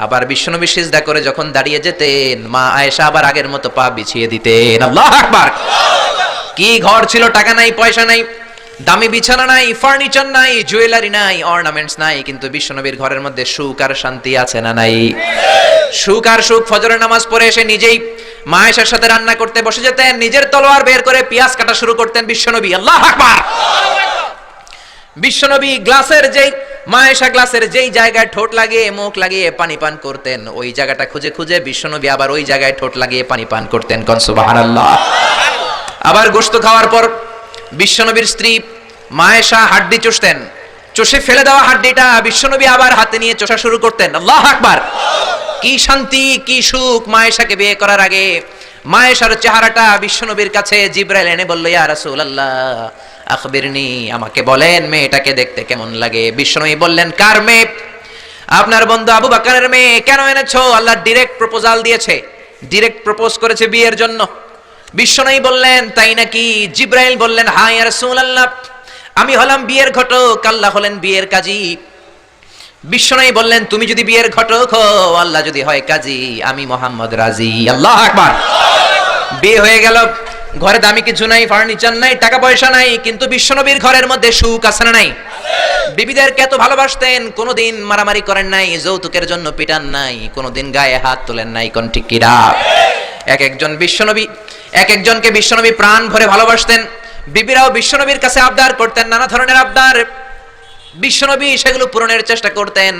আবার বিশ্বনবী সিজদা করে যখন দাঁড়িয়ে যেতেন, মা আয়েশা আবার আগের মতো পা বিছিয়ে দিতেন। আল্লাহু আকবার। কি ঘর ছিল, টাকা নাই, পয়সা নাই, দামি বিছানা নাই, ফার্নিচার নাই, জুয়েলারি নাই, অর্নামেন্টস নাই, কিন্তু বিশ্বনবীর ঘরের মধ্যে সুখ আর শান্তি আছে না নাই? সুখ আর সুখ। ফজরের নামাজ পড়ে এসে নিজেই মা আয়েশার সাথে রান্না করতে বসে যেতেন, নিজের তলোয়ার বের করে পেঁয়াজ কাটা শুরু করতেন বিশ্বনবী। আল্লাহু আকবার। বিশ্বনবী গ্লাসের মা আয়েশা গ্লাসের যেই জায়গায় ঠোঁট লাগিয়ে মুখ লাগিয়ে পানি পান করতেন, ওই জায়গাটা খুঁজে খুঁজে বিশ্বনবী আবার ওই জায়গায় ঠোঁট লাগিয়ে পানি পান করতেন। কোন সুবহানাল্লাহ। আবার গোশত খাওয়ার পর বিশ্বনবীর স্ত্রী মা আয়েশা হাড্ডি চুষতেন, চষে ফেলে দেওয়া হাড্ডিটা বিশ্বনবী আবার হাতে নিয়ে চষা শুরু করতেন। আল্লাহু আকবার। কি শান্তি, কি সুখ। মা আয়েশাকে বিয়ে করার আগে মা আয়েশার চেহারাটা বিশ্বনবীর কাছে জিবরাইল এনে বলল, ইয়া রাসূলুল্লাহ আখবিরনি, আমাকে বলেন মেয়েটাকে দেখতে কেমন লাগে। বিশ্বনবী বললেন, কার মেয়ে? আপনার বন্ধু আবু বকরের মেয়ে। কেন এনেছো? আল্লাহ ডাইরেক্ট প্রপোজাল দিয়েছে, ডাইরেক্ট প্রপোজ করেছে বিয়ের জন্য। বিশ্বনবী বললেন, তাই নাকি? জিবরাইল বললেন, হ্যাঁ ইয়া রাসূলুল্লাহ, আমি হলাম বিয়ের ঘটক, আল্লাহ হলেন বিয়ের কাজী। বিশ্বনবী বললেন, তুমি যদি বিয়ের ঘটক হও, আল্লাহ যদি হয় কাজী, আমি মুহাম্মদ রাজি। আল্লাহু আকবার। বিয়ে হয়ে গেল, ঘরে দামি কিছু নাই, ফার্নিচার নাই, টাকা পয়সা নাই, কিন্তু বিশ্বনবীর ঘরের মধ্যে সুখ আছে না নাই? বিবিদেরকে এত ভালোবাসতেন, কোনোদিন মারামারি করেন নাই, যৌতুকের জন্য পিটান নাই, কোনোদিন গায়ে হাত তোলেন নাই। কোন ঠিক কি না? এক একজনকে বিশ্বনবী প্রাণ ভরে ভালোবাসতেন। বিবিরাও বিশ্বনবীর কাছে আবদার করতেন, নানা ধরনের আবদার। বিশ্বনবী সেগুলো পূরণের চেষ্টা করতেন।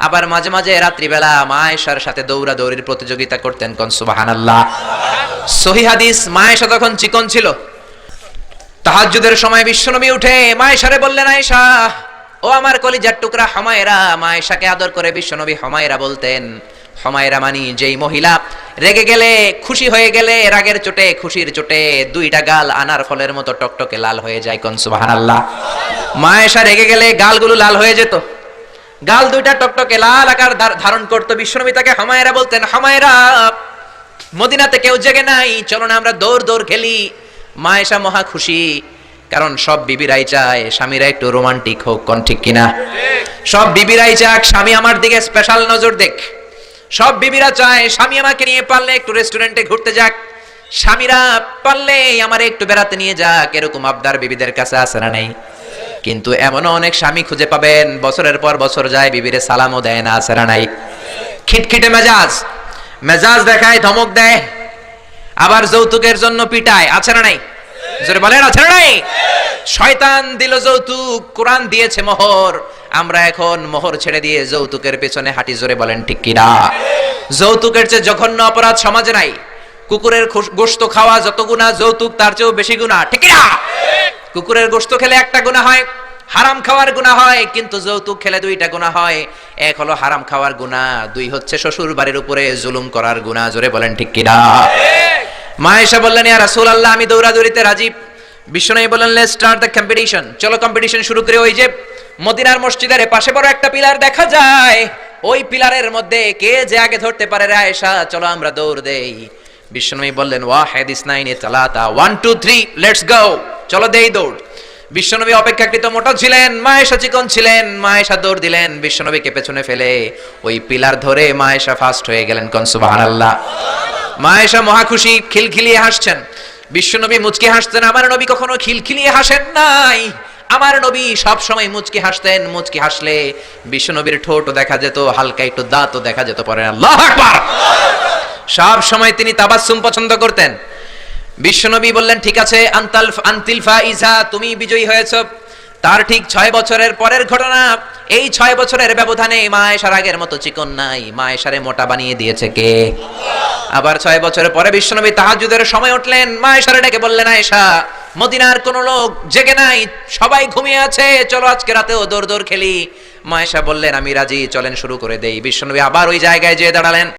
আবার মাঝে মাঝে রাত্রিবেলা মা আয়েশার সাথে দৌড়াদৌড়ির প্রতিযোগিতা করতেন। কোন সুবহানাল্লাহ। সহিহ হাদিস, মা আয়েশা তখন চিকন ছিল। তাহাজ্জুদের সময় বিশ্বনবী উঠে মা আয়েশারে বললেন, আয়েশা, ও আমার কলিজার টুকরা হুমায়রা। মা আয়েশাকে আদর করে বিশ্বনবী হুমায়রা বলতেন। হুমায়রা মানি যেই মহিলা রেগে গেলে, খুশি হয়ে গেলে, রাগের চোটে, খুশির চোটে দুইটা গাল আনার ফলের মতো টকটকে লাল হয়ে যায়। কোন সুবহানাল্লাহ। মা আয়েশা রেগে গেলে গালগুলো লাল হয়ে যেত, গাল দুইটা টকটকে লাল আকার ধারণ করতো। বিশ্বনবী তাকে হুমায়রা বলতেন, হুমায়রা, মদিনাতে কেউ জেগে নাই, চলো না আমরা দৌড় দৌড় খেলি। মা আয়েশা মহা খুশি, কারণ সব বিবিরাই চায় স্বামীরা একটু রোমান্টিক হোক। কোন ঠিক কিনা? সব বিবিরাই চায় স্বামী আমার দিকে স্পেশাল নজর দেখ। সব বিবিরা চায় স্বামী আমাকে নিয়ে পারলে একটু রেস্টুরেন্টে ঘুরতে যাক, স্বামীরা পারলে আমারে একটু বেড়াতে নিয়ে যাক। এরকম আবদার বিবিদের কাছে আছে না নাই? কিন্তু এমনও অনেক স্বামী খুঁজে পাবেন, বছরের পর বছর যায়, বিবিরে সালামও দেয় না, আছে না নাই? খিটখিটে মেজাজ দেখায়, ধমক দেয়, আবার যৌতুকের জন্য পিটায়, আছে না নাই? জোরে বলেন, আছে না নাই? শয়তান দিল যৌতুক, কোরআন দিয়েছে মোহর। আমরা এখন মোহর ছেড়ে দিয়ে যৌতুকের পেছনে হাঁটি। জোরে বলেন ঠিক কিনা? যৌতুকের চেয়ে জঘন্য অপরাধ সমাজে নাই। কুকুরের গোশত খাওয়া যত গুনাহ, যৌতুক তার চেয়েও বেশি গুনাহ। ঠিক কিনা? কুকুরের গোশত খেলে একটা গুনাহ হয়, হারাম খাওয়ার গুনাহ হয়, কিন্তু যৌতুক খেলে দুইটা গুনাহ হয়। এক হলো হারাম খাওয়ার গুনাহ, দুই হচ্ছে শ্বশুর বাড়ির উপরে জুলুম করার গুনাহ। জোরে বলেন ঠিক কিনা? মা আয়েশা বললেন, ইয়া রাসূলুল্লাহ, আমি দৌড়াদৌড়িতে রাজি। বিশ্বনবী বললেন, লেটস স্টার্ট দ্য কম্পিটিশন, চলো কম্পিটিশন শুরু করে। ওই যে মদিনার মসজিদের পাশে বড় একটা পিলার দেখা যায়, ওই পিলারের মধ্যে কে যে আগে ধরতে পারে রে আয়েশা, চলো আমরা দৌড় দেই। বিশ্বনবী বললেন, ওয়াহিদ ইসনাইনি তালাতা, 1 2 3 লেটস গো, চলো দেই দৌড়। বিশ্বনবী অপেক্ষাকৃত মোটা ছিলেন, মা আয়েশা চিকন ছিলেন। মা আয়েশা দৌড় দিলেন, বিশ্বনবীকে পেছনে ফেলে ওই পিলার ধরে মা আয়েশা ফার্স্ট হয়ে গেলেন। কোন সুবহানাল্লাহ। মা আয়েশা মহা খুশি, খিলখিলিয়ে হাসছেন। বিশ্বনবী মুচকি হাসতেন। আমার নবী কখনো খিলখিলিয়ে হাসেন নাই। আমার নবী সব সময় মুচকি হাসতেন। মুচকি হাসলে বিশ্বনবীর ঠোঁটও দেখা যেত, হালকা একটু দাঁতও দেখা যেত। পরে আল্লাহু আকবার। সব সময় তিনি তাবাসসুম পছন্দ করতেন। বিশ্বনবী বললেন, ঠিক আছে, আনতিল ফাইজা, তুমি বিজয়ী হয়েছো। তার ঠিক 6 বছরের পরের ঘটনা। এই 6 বছরের ব্যবধানে মা আয়েশার আগের মতো চিকন নাই, মা আয়েশারে মোটা বানিয়ে দিয়েছে কে? আবার 6 বছরের পরে বিশ্বনবী তাহাজ্জুদের সময় উঠলেন, মা আয়েশারে ডেকে বললেন, আয়েশা, মদিনার কোন লোক জেগে নাই, সবাই ঘুমিয়ে আছে, চলো আজকে রাতেও দৌড় দৌড় খেলি। মা আয়েশা বললেন, আমি রাজি, চলেন শুরু করে দেই। বিশ্বনবী আবার ওই জায়গায় যেয়ে দাঁড়ালেন।